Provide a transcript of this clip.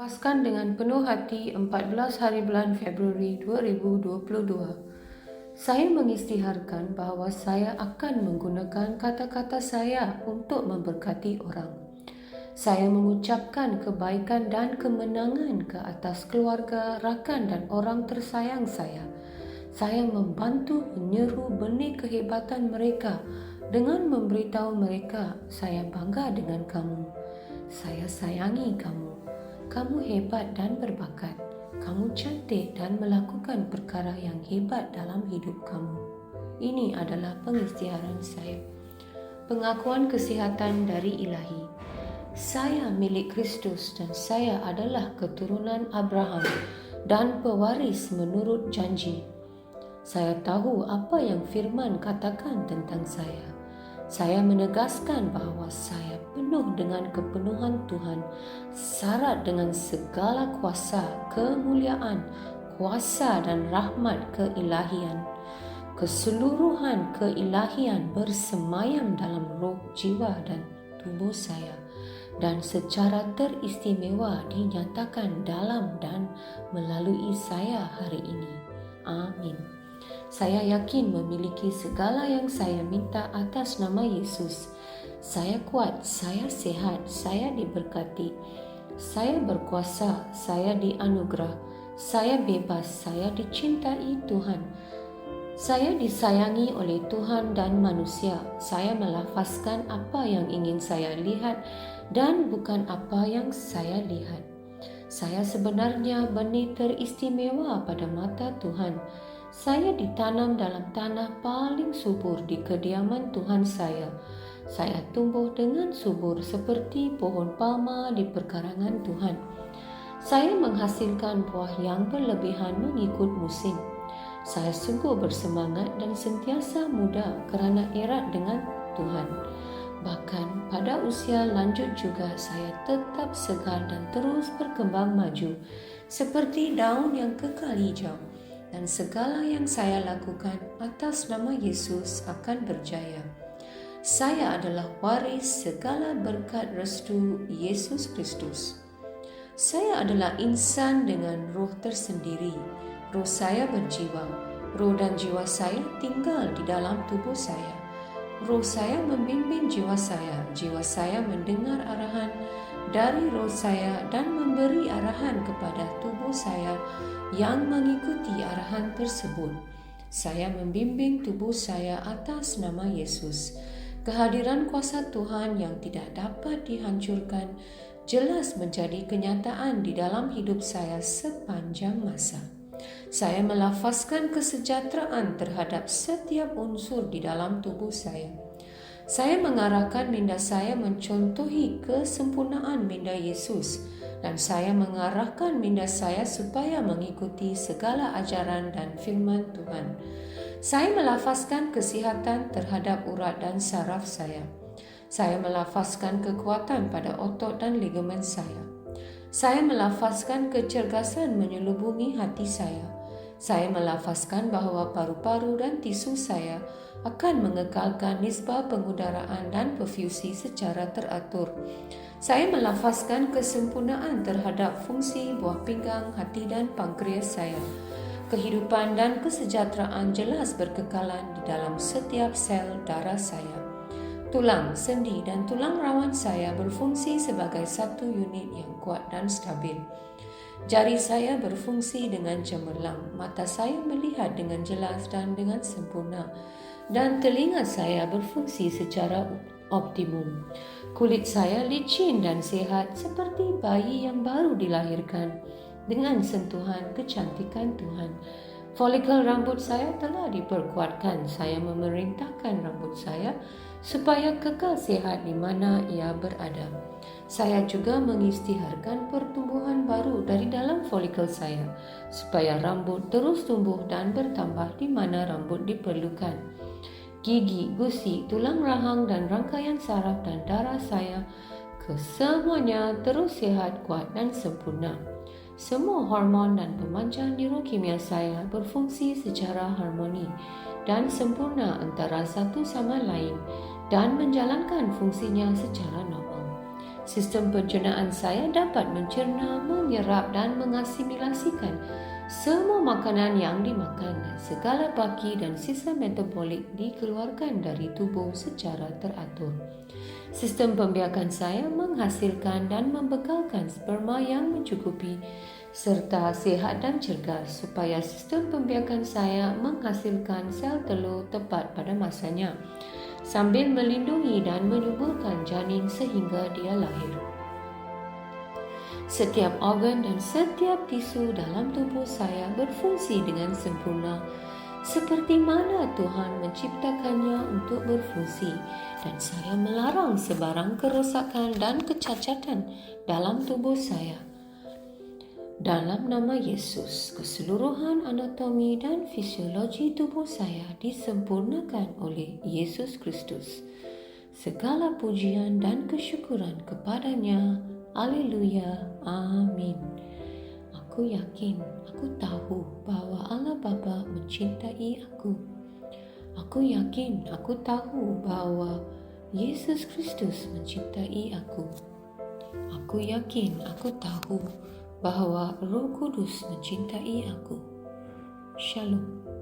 Lepaskan dengan penuh hati 14 hari bulan Februari 2022. Saya mengisytiharkan bahawa saya akan menggunakan kata-kata saya untuk memberkati orang. Saya mengucapkan kebaikan dan kemenangan ke atas keluarga, rakan dan orang tersayang saya. Saya membantu menyeru benih kehebatan mereka dengan memberitahu mereka, saya bangga dengan kamu. Saya sayangi kamu. Kamu hebat dan berbakat. Kamu cantik dan melakukan perkara yang hebat dalam hidup kamu. Ini adalah pengisytiharan saya. Pengakuan kesihatan dari Ilahi. Saya milik Kristus dan saya adalah keturunan Abraham dan pewaris menurut janji. Saya tahu apa yang firman katakan tentang saya. Saya menegaskan bahawa saya penuh dengan kepenuhan Tuhan, syarat dengan segala kuasa, kemuliaan, kuasa dan rahmat keilahian. Keseluruhan keilahian bersemayam dalam roh, jiwa dan tubuh saya dan secara teristimewa dinyatakan dalam dan melalui saya hari ini. Amin. Saya yakin memiliki segala yang saya minta atas nama Yesus. Saya kuat, saya sehat, saya diberkati, saya berkuasa, saya dianugerah, saya bebas, saya dicintai Tuhan. Saya disayangi oleh Tuhan dan manusia. Saya melafazkan apa yang ingin saya lihat dan bukan apa yang saya lihat. Saya sebenarnya benih teristimewa pada mata Tuhan. Saya ditanam dalam tanah paling subur di kediaman Tuhan saya. Saya tumbuh dengan subur seperti pohon palma di perkarangan Tuhan. Saya menghasilkan buah yang berlebihan mengikut musim. Saya sungguh bersemangat dan sentiasa muda kerana erat dengan Tuhan. Bahkan pada usia lanjut juga saya tetap segar dan terus berkembang maju seperti daun yang kekal hijau. Dan segala yang saya lakukan atas nama Yesus akan berjaya. Saya adalah waris segala berkat restu Yesus Kristus. Saya adalah insan dengan roh tersendiri. Roh saya berjiwa. Roh dan jiwa saya tinggal di dalam tubuh saya. Roh saya membimbing jiwa saya. Jiwa saya mendengar arahan dari roh saya dan memberi arahan kepada tubuh saya yang mengikuti arahan tersebut. Saya membimbing tubuh saya atas nama Yesus. Kehadiran kuasa Tuhan yang tidak dapat dihancurkan jelas menjadi kenyataan di dalam hidup saya sepanjang masa. Saya melafazkan kesejahteraan terhadap setiap unsur di dalam tubuh saya. Saya mengarahkan minda saya mencontohi kesempurnaan minda Yesus dan saya mengarahkan minda saya supaya mengikuti segala ajaran dan firman Tuhan. Saya melafazkan kesihatan terhadap urat dan saraf saya. Saya melafazkan kekuatan pada otot dan ligamen saya. Saya melafazkan kecergasan menyelubungi hati saya. Saya melafazkan bahawa paru-paru dan tisu saya akan mengekalkan nisbah pengudaraan dan perfusi secara teratur. Saya melafazkan kesempurnaan terhadap fungsi buah pinggang, hati dan pankreas saya. Kehidupan dan kesejahteraan jelas berkekalan di dalam setiap sel darah saya. Tulang, sendi dan tulang rawan saya berfungsi sebagai satu unit yang kuat dan stabil. Jari saya berfungsi dengan cemerlang, mata saya melihat dengan jelas dan dengan sempurna, dan telinga saya berfungsi secara optimum. Kulit saya licin dan sehat seperti bayi yang baru dilahirkan dengan sentuhan kecantikan Tuhan. Folikel rambut saya telah diperkuatkan. Saya memerintahkan rambut saya supaya kekal sehat di mana ia berada. Saya juga mengisytiharkan pertumbuhan baru dari dalam folikel saya supaya rambut terus tumbuh dan bertambah di mana rambut diperlukan. Gigi, gusi, tulang rahang dan rangkaian saraf dan darah saya kesemuanya terus sehat, kuat dan sempurna. Semua hormon dan pemancar neurokimia saya berfungsi secara harmoni dan sempurna antara satu sama lain dan menjalankan fungsinya secara normal. Sistem pencernaan saya dapat mencerna, menyerap dan mengasimilasikan semua makanan yang dimakan dan segala baki dan sisa metabolik dikeluarkan dari tubuh secara teratur. Sistem pembiakan saya menghasilkan dan membekalkan sperma yang mencukupi serta sihat dan cergas supaya sistem pembiakan saya menghasilkan sel telur tepat pada masanya sambil melindungi dan menyuburkan janin sehingga dia lahir. Setiap organ dan setiap tisu dalam tubuh saya berfungsi dengan sempurna seperti mana Tuhan menciptakannya untuk berfungsi, dan saya melarang sebarang kerosakan dan kecacatan dalam tubuh saya. Dalam nama Yesus, keseluruhan anatomi dan fisiologi tubuh saya disempurnakan oleh Yesus Kristus. Segala pujian dan kesyukuran kepadanya. Haleluya. Amin. Aku yakin, aku tahu bahawa Allah Bapa mencintai aku. Aku yakin, aku tahu bahawa Yesus Kristus mencintai aku. Aku yakin, aku tahu bahawa Roh Kudus mencintai aku. Shalom.